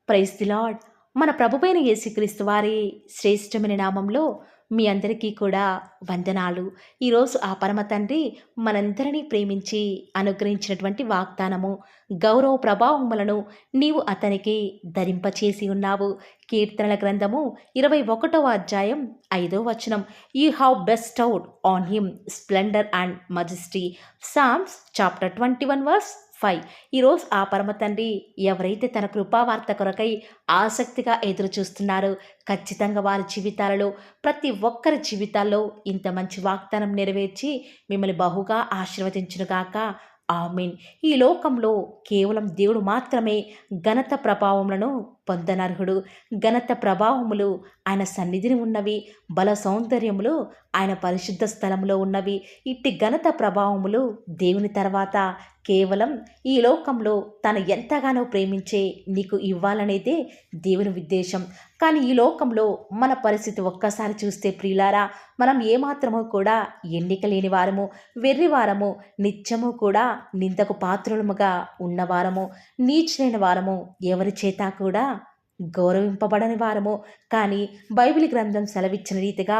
Praise the lord. మన ప్రభువైన యేసుక్రీస్తు వారి శ్రేష్టమైన నామంలో మీ అందరికీ కూడా వందనాలు. ఈరోజు ఆ పరమ తండ్రి మనందరినీ ప్రేమించి అనుగ్రహించినటువంటి వాగ్దానము, గౌరవ ప్రభావములను నీవు అతనికి ధరింపచేసి ఉన్నావు. కీర్తనల గ్రంథము 21వ అధ్యాయం 5వ వచనం. You have bestowed on him splendour and majesty. Psalms chapter 21 verse 5. ఈరోజు ఆ పరమ తండ్రి ఎవరైతే తన కృపావార్త కొరకై ఆసక్తిగా ఎదురు చూస్తున్నారో ఖచ్చితంగా వారి జీవితాలలో, ప్రతి ఒక్కరి జీవితాల్లో ఇంత మంచి వాగ్దానం నెరవేర్చి మిమ్మల్ని బహుగా ఆశీర్వదించునుగాక. ఆమేన్. ఈ లోకంలో కేవలం దేవుడు మాత్రమే ఘనత ప్రభావములను పొందనర్హుడు. ఘనత ప్రభావములు ఆయన సన్నిధిని ఉన్నవి, బల సౌందర్యములు ఆయన పరిశుద్ధ స్థలంలో ఉన్నవి. ఇట్టి ఘనత ప్రభావములు దేవుని తర్వాత కేవలం ఈ లోకంలో తను ఎంతగానో ప్రేమించే నీకు ఇవ్వాలనేదే దేవుని ఉద్దేశం. కానీ ఈ లోకంలో మన పరిస్థితి ఒక్కసారి చూస్తే ప్రియులారా, మనం ఏమాత్రమూ కూడా ఎన్నిక లేని వారము, వెర్రివారము, నిత్యము కూడా నిందకు పాత్రులముగా ఉన్నవారము, నీచులైన వారము, ఎవరి చేత కూడా గౌరవింపబడని వారము. కానీ బైబిల్ గ్రంథం సెలవిచ్చిన రీతిగా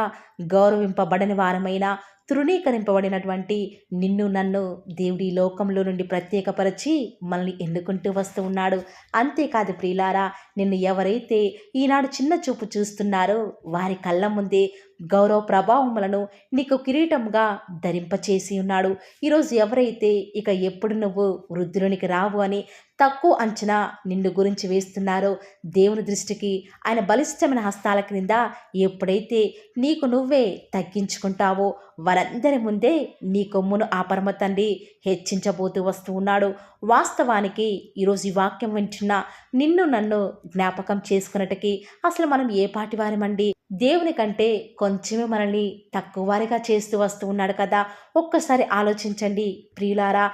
గౌరవింపబడని వారమైన, తృణీకరింపబడినటువంటి నిన్ను నన్ను దేవుడి లోకంలో నుండి ప్రత్యేకపరిచి మనల్ని ఎన్నుకుంటూ వస్తూ ఉన్నాడు. అంతేకాదు ప్రియులారా, నిన్ను ఎవరైతే ఈనాడు చిన్న చూపు చూస్తున్నారో వారి కళ్ళ ముందే గౌరవ ప్రభావములను నీకు కిరీటంగా ధరింపచేసి ఉన్నాడు. ఈరోజు ఎవరైతే ఇక ఎప్పుడు నువ్వు వృద్ధులోనికి రావు అని తక్కువ అంచనా నిన్ను గురించి వేస్తున్నారో, దేవుని దృష్టికి ఆయన బలిష్టమైన హస్తాల క్రింద ఎప్పుడైతే నీకు నువ్వే తగ్గించుకుంటావో వారందరి ముందే నీ కొమ్మును ఆ పరమ తండ్రి హెచ్చించబోతూ వస్తూ ఉన్నాడు. వాస్తవానికి ఈరోజు ఈ వాక్యం వింటున్న నిన్ను నన్ను జ్ఞాపకం చేసుకున్నట్టుకి అసలు మనం ఏ పాటి వారమండి? దేవుని కంటే కొంచెమే మనల్ని తక్కువ వారిగా చేస్తూ వస్తూ ఉన్నాడు కదా. ఒక్కసారి ఆలోచించండి ప్రియులారా,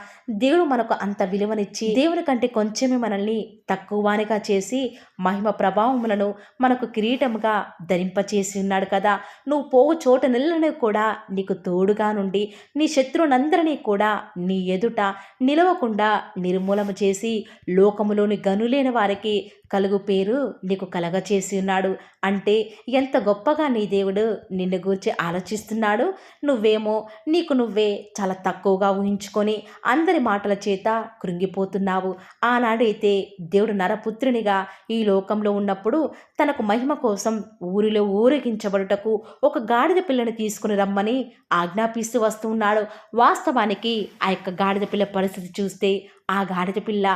దేవుడు మనకు అంత విలువనిచ్చి దేవుని కంటే కొంచెమే మనల్ని తక్కువ వారిగా చేసి మహిమ ప్రభావములను మనకు కిరీటముగా ధరింపచేసి ఉన్నాడు కదా. నువ్వు పోవు చోట నెలను కూడా నీకు తోడుగా నుండి నీ శత్రువునందరినీ కూడా నీ ఎదుట నిలవకుండా నిర్మూలన చేసి లోకములోని గనులేని వారికి కలుగు పేరు నీకు కలగచేసి ఉన్నాడు. అంటే ఎంత గొప్పగా నీ దేవుడు నిన్ను గూర్చి ఆలోచిస్తున్నాడు. నువ్వేమో నీకు నువ్వే చాలా తక్కువగా ఊహించుకొని అందరి మాటల చేత కృంగిపోతున్నావు. ఆనాడైతే దేవుడు నరపుత్రునిగా ఈ లోకంలో ఉన్నప్పుడు తనకు మహిమ కోసం ఊరిలో ఊరేగించబడుటకు ఒక గాడిద పిల్లని తీసుకుని రమ్మని ఆజ్ఞాపిస్తూ వస్తూ ఉన్నాడు. వాస్తవానికి ఆ యొక్క గాడిద పిల్ల పరిస్థితి చూస్తే ఆ గాడిద పిల్ల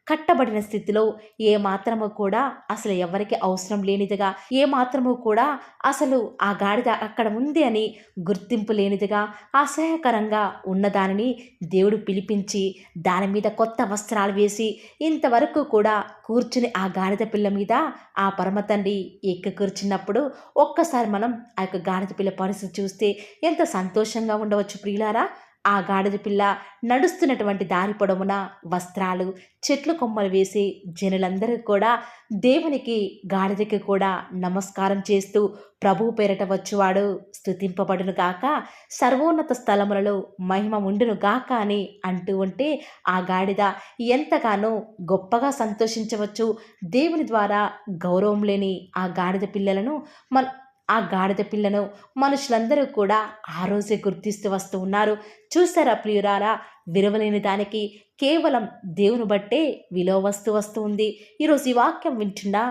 కట్టబడిన స్థితిలో ఏ మాత్రము కూడా అసలు ఎవరికి అవసరం లేనిదిగా, ఏ మాత్రము కూడా అసలు ఆ గాడిద అక్కడ ఉంది అని గుర్తింపు లేనిదిగా, అసహ్యకరంగా ఉన్నదానిని దేవుడు పిలిపించి దాని మీద కొత్త వస్త్రాలు వేసి ఇంతవరకు కూడా కూర్చుని ఆ గాడిద పిల్ల మీద ఆ పరమ తండ్రి ఎక్కి కూర్చున్నప్పుడు ఒక్కసారి మనం ఆ యొక్క గాడిద పిల్ల పరిస్థితి చూస్తే ఎంత సంతోషంగా ఉండవచ్చు ప్రియులారా. ఆ గాడిద పిల్ల నడుస్తున్నటువంటి దారి పొడవున వస్త్రాలు, చెట్లు కొమ్మలు వేసి జనులందరూ కూడా దేవునికి గాడిదకి కూడా నమస్కారం చేస్తూ ప్రభువు పేరట వచ్చువాడు స్తుతింపబడును గాక, సర్వోన్నత స్థలములలో మహిమ ఉండును గాక అని అంటూ ఉంటే ఆ గాడిద ఎంతగానో గొప్పగా సంతోషించవచ్చు. దేవుని ద్వారా గౌరవం లేని ఆ గాడిద పిల్లలను ఆ గాడిద పిల్లను మనుషులందరూ కూడా ఆ రోజే గుర్తిస్తూ వస్తూ ఉన్నారు. చూసారా ప్రియురారా, విలువలేని దానికి కేవలం దేవుని బట్టే విలువ వస్తూ ఉంది. ఈరోజు ఈ వాక్యం వింటున్నా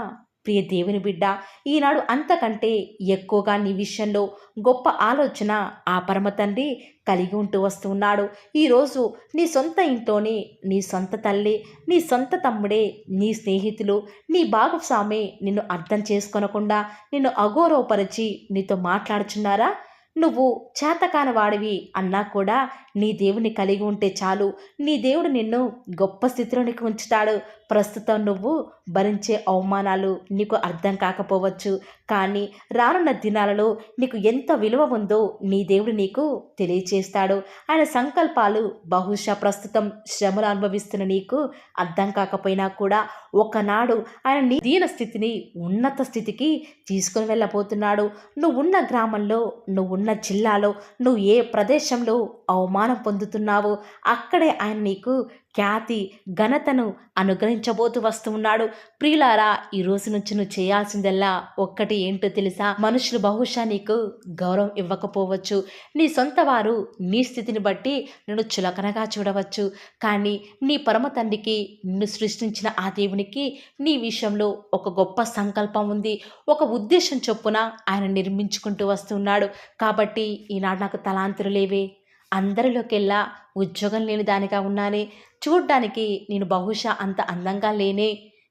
ప్రియ దేవుని బిడ్డ, ఈనాడు అంతకంటే ఎక్కువగా నీ విషయంలో గొప్ప ఆలోచన ఆ పరమ తండ్రి కలిగి ఉంటూ వస్తూ ఉన్నాడు. ఈరోజు నీ సొంత ఇంట్లోనే నీ సొంత తల్లి, నీ సొంత తమ్ముడే, నీ స్నేహితులు, నీ భాగస్వామి నిన్ను అర్థం చేసుకొనకుండా నిన్ను అగౌరవపరిచి నీతో మాట్లాడుచున్నారా? నువ్వు చేతకాని వాడివి అన్నా కూడా నీ దేవుని కలిగి ఉంటే చాలు. నీ దేవుడు నిన్ను గొప్ప స్థితిలోనికి ఉంచుతాడు. ప్రస్తుతం నువ్వు భరించే అవమానాలు నీకు అర్థం కాకపోవచ్చు, కానీ రానున్న దినాలలో నీకు ఎంత విలువ ఉందో నీ దేవుడు నీకు తెలియచేస్తాడు. ఆయన సంకల్పాలు బహుశా ప్రస్తుతం శ్రమలు అనుభవిస్తున్న నీకు అర్థం కాకపోయినా కూడా ఒకనాడు ఆయన నీ దీన స్థితిని ఉన్నత స్థితికి తీసుకుని వెళ్ళబోతున్నాడు. నువ్వున్న గ్రామంలో, నువ్వున్న జిల్లాలో, నువ్వు ఏ ప్రదేశంలో అవమాన బహుమానం పొందుతున్నావో అక్కడే ఆయన నీకు ఖ్యాతి, ఘనతను అనుగ్రహించబోతూ వస్తూ ఉన్నాడు. ప్రియులారా, ఈ రోజు నుంచి నువ్వు చేయాల్సిందల్లా ఒక్కటి ఏంటో తెలుసా? మనుషులు బహుశా నీకు గౌరవం ఇవ్వకపోవచ్చు. నీ సొంత వారు నీ స్థితిని బట్టి నిన్ను చులకనగా చూడవచ్చు. కానీ నీ పరమ తండ్రికి, నిన్ను సృష్టించిన ఆ దేవునికి నీ విషయంలో ఒక గొప్ప సంకల్పం ఉంది. ఒక ఉద్దేశం చొప్పున ఆయన నిర్మించుకుంటూ వస్తున్నాడు. కాబట్టి ఈనాడు నాకు తలాంతులు లేవే, అందరిలోకెల్లా ఉద్యోగం లేని దానిగా ఉన్నానే, చూడ్డానికి నేను బహుశా అంత అందంగా లేనే,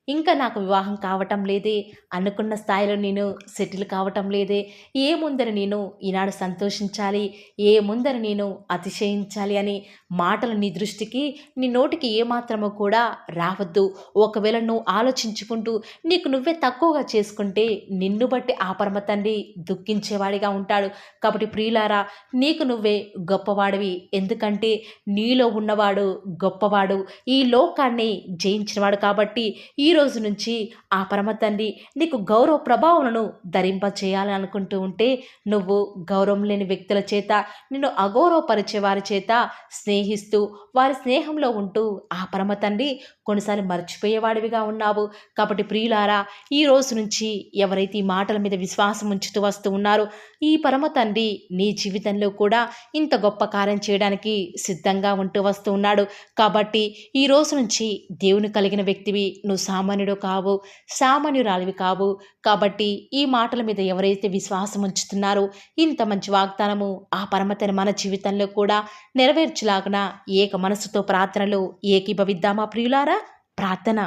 ఇంకా నాకు వివాహం కావటం లేదే, అనుకున్న స్థాయిలో నేను సెటిల్ కావటం లేదే, ఏముందని నేను ఈనాడు సంతోషించాలి, ఏముందని నేను అతిశయించాలి అని మాటలు నీ దృష్టికి, నీ నోటికి ఏమాత్రమో కూడా రావద్దు. ఒకవేళ నువ్వు ఆలోచించుకుంటూ నీకు నువ్వే తక్కువగా చేసుకుంటే నిన్ను బట్టి ఆ పరమ తండ్రి దుఃఖించేవాడిగా ఉంటాడు. కాబట్టి ప్రియులారా, నీకు నువ్వే గొప్పవాడివి. ఎందుకంటే నీలో ఉన్నవాడు గొప్పవాడు, ఈ లోకాన్ని జయించినవాడు. కాబట్టి ఈ రోజు నుంచి ఆ పరమ తండ్రి నీకు గౌరవ ప్రభావాలను ధరింప చేయాలని అనుకుంటూ ఉంటే, నువ్వు గౌరవం లేని వ్యక్తుల చేత, నిన్ను అగౌరవపరిచే వారి చేత స్నేహిస్తూ వారి స్నేహంలో ఉంటూ ఆ పరమ తండ్రి కొన్నిసార్లు మర్చిపోయేవాడివిగా ఉన్నావు. కాబట్టి ప్రియులారా, ఈ రోజు నుంచి ఎవరైతే ఈ మాటల మీద విశ్వాసం ఉంచుతూ వస్తూ ఉన్నారో, ఈ పరమ తండ్రి నీ జీవితంలో కూడా ఇంత గొప్ప కార్యం చేయడానికి సిద్ధంగా ఉంటూ వస్తూ ఉన్నాడు. కాబట్టి ఈ రోజు నుంచి దేవుని కలిగిన వ్యక్తివి, నువ్వు సామాన్యుడు కావు, సామాన్యురాలివి కావు. కాబట్టి ఈ మాటల మీద ఎవరైతే విశ్వాసం ఉంచుతున్నారో, ఇంత మంచి వాగ్దానము ఆ పరమతని మన జీవితంలో కూడా నెరవేర్చులాగున ఏక మనసుతో ప్రార్థనలు ఏకీభవిద్దామా ప్రియులారా? ప్రార్థన.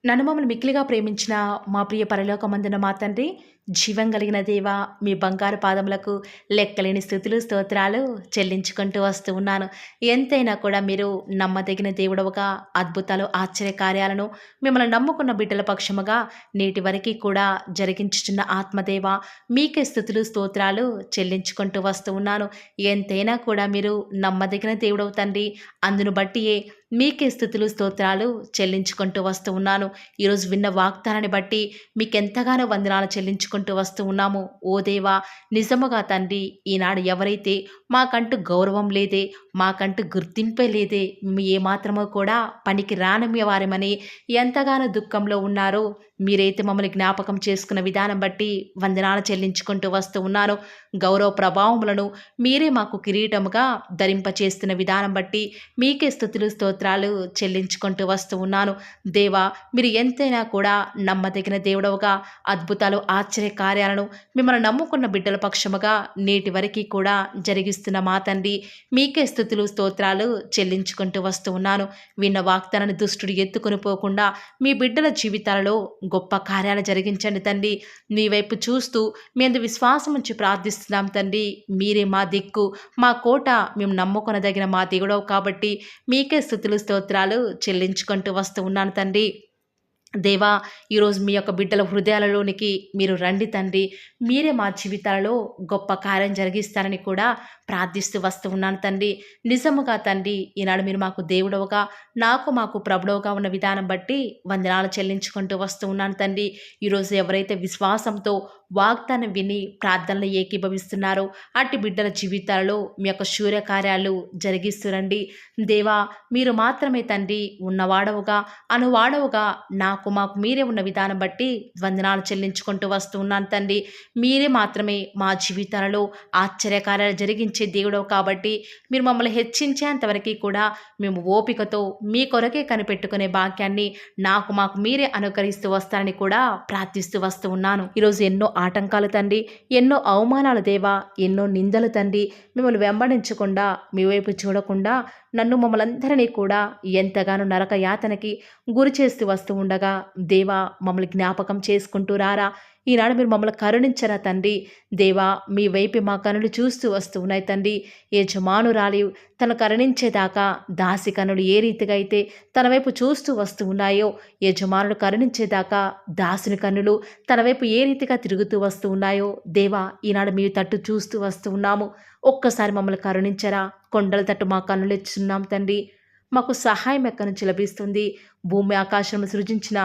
నన్ను మమ్మల్ని మిక్కిలిగా ప్రేమించిన మా ప్రియ పరలోకమందున మా తండ్రి, జీవం కలిగిన దేవా, మీ బంగారు పాదములకు లెక్కలేని స్థుతులు స్తోత్రాలు చెల్లించుకుంటూ వస్తూ ఉన్నాను. ఎంతైనా కూడా మీరు నమ్మదగిన దేవుడవుగా, అద్భుతాలు ఆశ్చర్యకార్యాలను మిమ్మల్ని నమ్ముకున్న బిడ్డల పక్షముగా నేటి వరకు కూడా జరిగించుచున్న ఆత్మదేవ, మీకే స్థుతులు స్తోత్రాలు చెల్లించుకుంటూ వస్తూ ఉన్నాను. ఎంతైనా కూడా మీరు నమ్మదగిన దేవుడవు తండ్రి, అందును బట్టియే మీకే స్థుతులు స్తోత్రాలు చెల్లించుకుంటూ వస్తూ ఉన్నాను. ఈరోజు విన్న వాగ్దానాన్ని బట్టి మీకెంతగానో వందనాలు చెల్లించుకుంటూ వస్తూ ఉన్నాము. ఓ దేవా, నిజముగా తండ్రి, ఈనాడు ఎవరైతే మాకంటూ గౌరవం లేదే, మాకంటూ గుర్తింపే లేదే, మేము ఏమాత్రమో కూడా పనికి రానమ్య వారమని ఎంతగానో దుఃఖంలో ఉన్నారో, మీరైతే మమ్మల్ని జ్ఞాపకం చేసుకున్న విధానం బట్టి వందనాలు చెల్లించుకుంటూ వస్తూ ఉన్నాను. గౌరవ ప్రభావములను మీరే మాకు కిరీటముగా ధరింపచేస్తున్న విధానం బట్టి మీకే స్థుతులు స్తోత్రాలు చెల్లించుకుంటూ వస్తూ ఉన్నాను. దేవా, మీరు ఎంతైనా కూడా నమ్మదగిన దేవుడవుగా, అద్భుతాలు ఆశ్చర్య కార్యాలను మిమ్మల్ని నమ్ముకున్న బిడ్డల పక్షముగా నేటి వరకు కూడా జరిగిస్తున్న మా తండ్రి, మీకే స్థుతులు స్తోత్రాలు చెల్లించుకుంటూ వస్తూ ఉన్నాను. విన్న వాగ్దానాన్ని దుష్టుడు ఎత్తుకొని పోకుండా మీ బిడ్డల జీవితాలలో గొప్ప కార్యాలు జరిగించండి తండ్రి. మీ వైపు చూస్తూ మేము విశ్వాసం ఉంచి ప్రార్థిస్తున్నాం తండ్రి. మీరే మా దిక్కు, మా కోట, మేము నమ్ముకొనదగిన మా దేవుడవు కాబట్టి మీకే స్థుతులు స్తోత్రాలు చెల్లించుకుంటూ వస్తూ ఉన్నాను తండ్రి. దేవా, ఈరోజు మీ యొక్క బిడ్డల హృదయాలలోనికి మీరు రండి తండ్రి. మీరే మా జీవితాలలో గొప్ప కార్యం జరిగిస్తారని కూడా ప్రార్థిస్తూ వస్తూ ఉన్నాను తండ్రి. నిజముగా తండ్రి, ఈనాడు మీరు మాకు దేవుడవుగా, మాకు ప్రభుడవుగా ఉన్న విధానం బట్టి వందనాలు చెల్లించుకుంటూ వస్తూ ఉన్నాను తండ్రి. ఈరోజు ఎవరైతే విశ్వాసంతో వాగ్దానం విని ప్రార్థనలు ఏకీభవిస్తున్నారో అట్టి బిడ్డల జీవితాలలో మీ యొక్క శూర్యకార్యాలు జరిగిస్తురండి. దేవా, మీరు మాత్రమే తండ్రి ఉన్నవాడవుగా, అనువాడవుగా మాకు మీరే ఉన్న విధానం బట్టి వందనాలు చెల్లించుకుంటూ వస్తూ ఉన్నాను తండ్రి. మీరే మాత్రమే మా జీవితాలలో ఆశ్చర్యకార్యాలు జరిగించే దేవుడవు కాబట్టి మీరు మమ్మల్ని హెచ్చించేంతవరకు కూడా మేము ఓపికతో మీ కొరకే కనిపెట్టుకునే భాగ్యాన్ని మాకు మీరే అనుకరిస్తూ వస్తారని కూడా ప్రార్థిస్తూ వస్తూ ఉన్నాను. ఈరోజు ఎన్నో ఆటంకాలు తండ్రి, ఎన్నో అవమానాలు దేవా, ఎన్నో నిందలు తండ్రి, మిమ్మల్ని వెంబడించకుండా, మీ వైపు చూడకుండా మమ్మల్ని అందరినీ కూడా ఎంతగానో నరక యాతనకి గురి చేస్తూ వస్తూ ఉండగా దేవా, మమ్మల్ని జ్ఞాపకం చేసుకుంటూ రారా. ఈనాడు మీరు మమ్మల్ని కరుణించరా తండ్రి. దేవా, మీ వైపు మా కనులు చూస్తూ వస్తూ ఉన్నాయి తండ్రి. యజమానురాలి తను కరుణించేదాకా దాసి కనులు ఏ రీతిగా అయితే తన వైపు చూస్తూ వస్తూ ఉన్నాయో, యజమానుడు కరుణించేదాకా దాసుని కన్నులు తన వైపు ఏ రీతిగా తిరుగుతూ వస్తూ ఉన్నాయో దేవా, ఈనాడు మీ తట్టు చూస్తూ వస్తూ ఉన్నాము. ఒక్కసారి మమ్మల్ని కరుణించరా. కొండల తట్టు మా కన్నులు ఇస్తున్నాం తండ్రి. మాకు సహాయం ఎక్కడి నుంచి లభిస్తుంది? భూమి ఆకాశం సృజించిన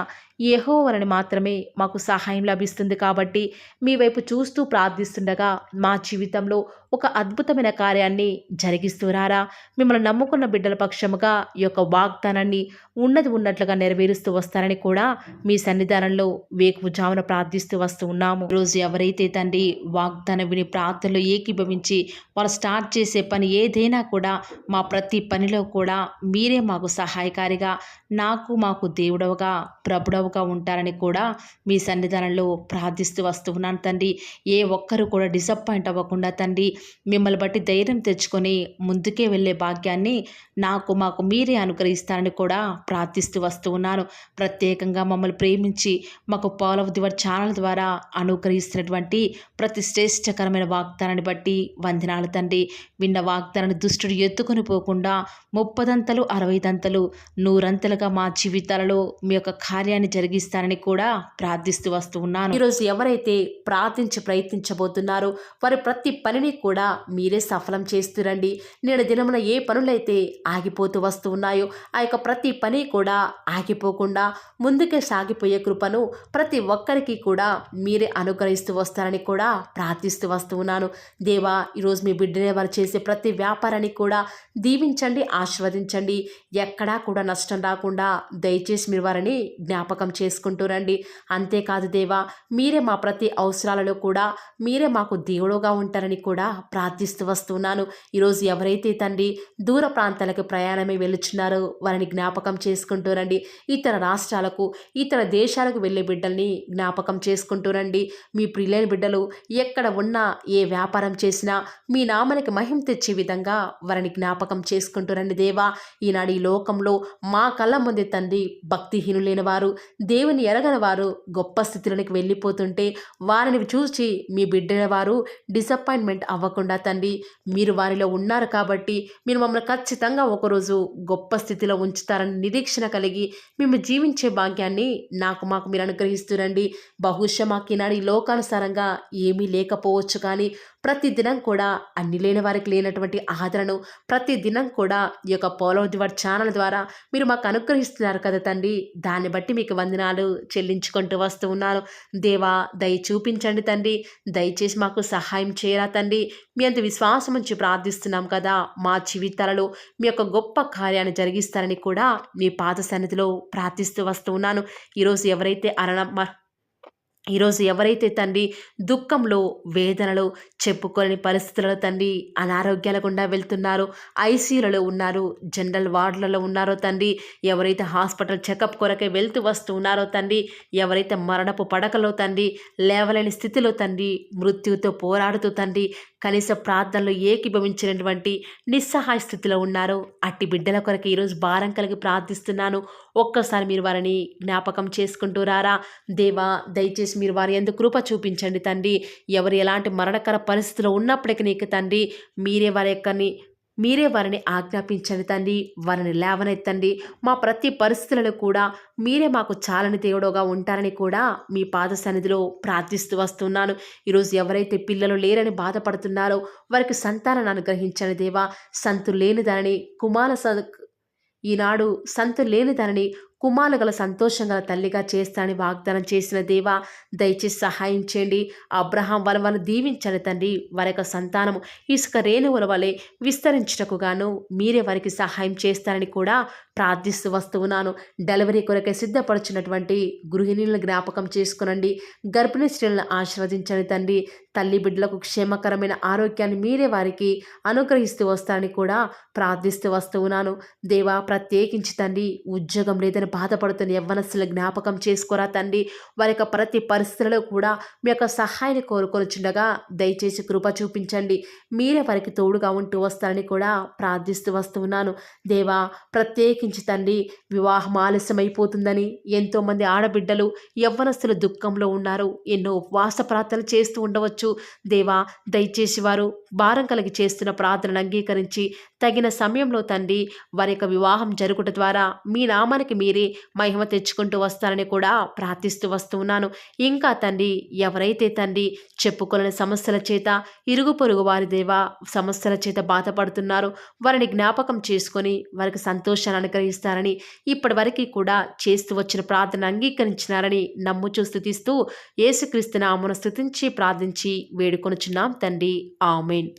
యెహోవాని మాత్రమే మాకు సహాయం లభిస్తుంది. కాబట్టి మీ వైపు చూస్తూ ప్రార్థిస్తుండగా మా జీవితంలో ఒక అద్భుతమైన కార్యాన్ని జరిగిస్తూరారా. మిమ్మల్ని నమ్ముకున్న బిడ్డల పక్షముగా ఈ యొక్క వాగ్దానాన్ని ఉన్నది ఉన్నట్లుగా నెరవేరుస్తూ వస్తారని కూడా మీ సన్నిధానంలో వేకువజామున ప్రార్థిస్తూ వస్తూ ఉన్నాము. రోజు ఎవరైతే తండ్రి వాగ్దానం విని ప్రార్థనలో ఏకీభవించి వారు స్టార్ట్ చేసే పని ఏదైనా కూడా మా ప్రతి పనిలో కూడా మీరే మాకు సహాయకారిగా, మాకు దేవుడవుగా, ప్రభుడవుగా ఉంటారని కూడా మీ సన్నిధానంలో ప్రార్థిస్తూ వస్తూ ఉన్నాను తండ్రి. ఏ ఒక్కరు కూడా డిసప్పాయింట్ అవ్వకుండా తండ్రి మిమ్మల్ని బట్టి ధైర్యం తెచ్చుకొని ముందుకే వెళ్ళే భాగ్యాన్ని మాకు మీరే అనుగ్రహిస్తారని కూడా ప్రార్థిస్తూ వస్తూ ఉన్నాను. ప్రత్యేకంగా మమ్మల్ని ప్రేమించి మాకు Paul of the word channel ద్వారా అనుగ్రహిస్తున్నటువంటి ప్రతి శ్రేష్టకరమైన వాగ్దానాన్ని బట్టి వందనాలు తండ్రి. విన్న వాగ్దానాన్ని దుష్టుడు ఎత్తుకొని పోకుండా 30 60 100 మా జీవితాలలో మీ యొక్క కార్యాన్ని జరిగిస్తారని కూడా ప్రార్థిస్తూ వస్తూ ఉన్నాను. ఈరోజు ఎవరైతే ప్రయత్నించబోతున్నారో వారి ప్రతి పనిని కూడా మీరే సఫలం చేస్తురండి. నేడు దినమున ఏ పనులైతే ఆగిపోతూ వస్తూ ఉన్నాయో ఆ యొక్క ప్రతి పని కూడా ఆగిపోకుండా ముందుకే సాగిపోయే కృపను ప్రతి ఒక్కరికి కూడా మీరే అనుగ్రహిస్తూ వస్తారని కూడా ప్రార్థిస్తూ వస్తూ ఉన్నాను. దేవా, ఈరోజు మీ బిడ్డనే వారు చేసే ప్రతి వ్యాపారాన్ని కూడా దీవించండి, ఆశీర్వదించండి. ఎక్కడా కూడా నష్టం రాకుండా దయచేసి మీరు వారిని జ్ఞాపకం చేసుకుంటూ రండి. అంతేకాదు దేవా, మీరే మా ప్రతి అవసరాలలో కూడా మీరే మాకు దేవుడుగా ఉంటారని కూడా ప్రార్థిస్తూ వస్తున్నాను. ఈరోజు ఎవరైతే తండ్రి దూర ప్రాంతాలకు ప్రయాణమే వెళుచున్నారో వారిని జ్ఞాపకం చేసుకుంటూ రండి. ఇతర రాష్ట్రాలకు, ఇతర దేశాలకు వెళ్ళే బిడ్డల్ని జ్ఞాపకం చేసుకుంటూ రండి. మీ ప్రియులైన బిడ్డలు ఎక్కడ ఉన్నా, ఏ వ్యాపారం చేసినా మీ నామానికి మహిమ తెచ్చే విధంగా వారిని జ్ఞాపకం చేసుకుంటూ రండి దేవా. ఈనాడు ఈ లోకంలో మా కళ్ళ ముందే తండ్రి భక్తిహీనులైన వారు, దేవుని ఎరగని వారు గొప్ప స్థితిలోనికి వెళ్ళిపోతుంటే వారిని చూసి మీ బిడ్డల వారు డిసప్పాయింట్మెంట్ అవ్వకుండా తండ్రి మీరు వారిలో ఉన్నారు కాబట్టి మీరు మమ్మల్ని ఖచ్చితంగా ఒకరోజు గొప్ప స్థితిలో ఉంచుతారని నిరీక్షణ కలిగి మేము జీవించే భాగ్యాన్ని మాకు మీరు అనుగ్రహిస్తురండి. బహుశా మాకు ఈనాడు ఈ లోకానుసారంగా ఏమీ లేకపోవచ్చు, కానీ ప్రతిదినం కూడా అన్ని లేని వారికి లేనటువంటి ఆదరణను ప్రతిదినం కూడా ఈ యొక్క Paul of the word channel ద్వారా మీరు మాకు అనుగ్రహిస్తున్నారు కదా తండ్రి. దాన్ని బట్టి మీకు వందనాలు చెల్లించుకుంటూ వస్తూ ఉన్నాను. దేవా, దయ చూపించండి తండ్రి. దయచేసి మాకు సహాయం చేయరా తండ్రి. మీ అంత విశ్వాసం నుంచి ప్రార్థిస్తున్నాం కదా. మా జీవితాలలో మీ యొక్క గొప్ప కార్యాన్ని జరిగిస్తారని కూడా మీ పాద సన్నిధిలో ప్రార్థిస్తూ వస్తూ ఉన్నాను. ఈరోజు ఎవరైతే తండ్రి దుఃఖంలో, వేదనలో, చెప్పుకోలేని పరిస్థితులలో తండ్రి అనారోగ్యాల గుండా వెళ్తున్నారో, ఐసీయూలలో ఉన్నారు, జనరల్ వార్డులలో ఉన్నారో తండ్రి, ఎవరైతే హాస్పిటల్ చెకప్ కొరకే వెళ్తూ వస్తూ ఉన్నారో తండ్రి, ఎవరైతే మరణపు పడకలో తండ్రి లేవలేని స్థితిలో తండ్రి మృత్యుతో పోరాడుతూ తండ్రి కనీస ప్రార్థనలో ఏకీభవించినటువంటి నిస్సహాయ స్థితిలో ఉన్నారో అట్టి బిడ్డల కొరకు ఈరోజు భారం కలిగి ప్రార్థిస్తున్నాను. ఒక్కసారి మీరు వారిని జ్ఞాపకం చేసుకుంటూ రారా దేవా. దయచేసి మీరు వారి యందు కృప చూపించండి తండ్రి. ఎవరు ఎలాంటి మరణకర పరిస్థితిలో ఉన్నప్పటికీ నీకు తండ్రి మీరే వారిని ఆజ్ఞాపించండి తండ్రి. వారిని లేవనెత్తండి. మా ప్రతి పరిస్థితులలో కూడా మీరే మాకు చాలని దేవుడుగా ఉంటారని కూడా మీ పాద సన్నిధిలో ప్రార్థిస్తూ వస్తున్నాను. ఈరోజు ఎవరైతే పిల్లలు లేరని బాధపడుతున్నారో వారికి సంతానాన్ని అనుగ్రహించండి దేవా. ఈనాడు సంతు లేని దానిని కుమారులు గల సంతోషం గల తల్లిగా చేస్తానని వాగ్దానం చేసిన దేవా, దయచేసి సహాయం చేయండి. అబ్రహాం వాళ్ళను దీవించండి తండ్రి. వారి యొక్క సంతానము ఇసుక రేణువుల వలె విస్తరించుటకు గాను మీరే వారికి సహాయం చేస్తారని కూడా ప్రార్థిస్తూ వస్తూ ఉన్నాను. డెలివరీ కొరకే సిద్ధపడుచున్నటువంటి గృహిణులను జ్ఞాపకం చేసుకునండి. గర్భిణీ స్త్రీలను ఆశీర్వదించండి తండ్రి. తల్లి బిడ్డలకు క్షేమకరమైన ఆరోగ్యాన్ని మీరే వారికి అనుగ్రహిస్తూ వస్తారని కూడా ప్రార్థిస్తూ వస్తూ ఉన్నాను. దేవా, ప్రత్యేకించి తండ్రి ఉద్యోగం లేదని బాధపడుతున్న యవ్వనస్తుల జ్ఞాపకం చేసుకోరా తండ్రి. వారి యొక్క ప్రతి పరిస్థితులలో కూడా మీ యొక్క సహాయాన్ని కోరుకొనిచుండగా దయచేసి కృప చూపించండి. మీరే వారికి తోడుగా ఉంటూ వస్తారని కూడా ప్రార్థిస్తూ వస్తూ ఉన్నాను. దేవా, ప్రత్యేకించి తండ్రి వివాహం ఆలస్యమైపోతుందని ఎంతోమంది ఆడబిడ్డలు యవ్వనస్తులు దుఃఖంలో ఉన్నారు. ఎన్నో ఉపవాస ప్రార్థనలు చేస్తూ ఉండవచ్చు. దేవా, దయచేసి వారు భారం కలిగి చేస్తున్న ప్రార్థనను అంగీకరించి తగిన తగిన సమయంలో తండ్రి వారి యొక్క వివాహం జరుగుట ద్వారా మీ నామానికి మీరే మహిమ తెచ్చుకుంటూ వస్తారని కూడా ప్రార్థిస్తూ వస్తూ ఉన్నాను. ఇంకా తండ్రి ఎవరైతే తండ్రి చెప్పుకోలేని సమస్యల చేత ఇరుగు పొరుగు వారి దేవా సమస్యల చేత బాధపడుతున్నారో వారిని జ్ఞాపకం చేసుకొని వారికి సంతోషాన్ని అనుగ్రహిస్తారని ఇప్పటి వరకు కూడా చేస్తూ వచ్చిన ప్రార్థన అంగీకరించినారని నమ్ముచూ స్తుతిస్తూ యేసుక్రీస్తు నామమున స్తుతించి ప్రార్థించి వేడుకొనుచున్నాం తండ్రి. ఆమేన్.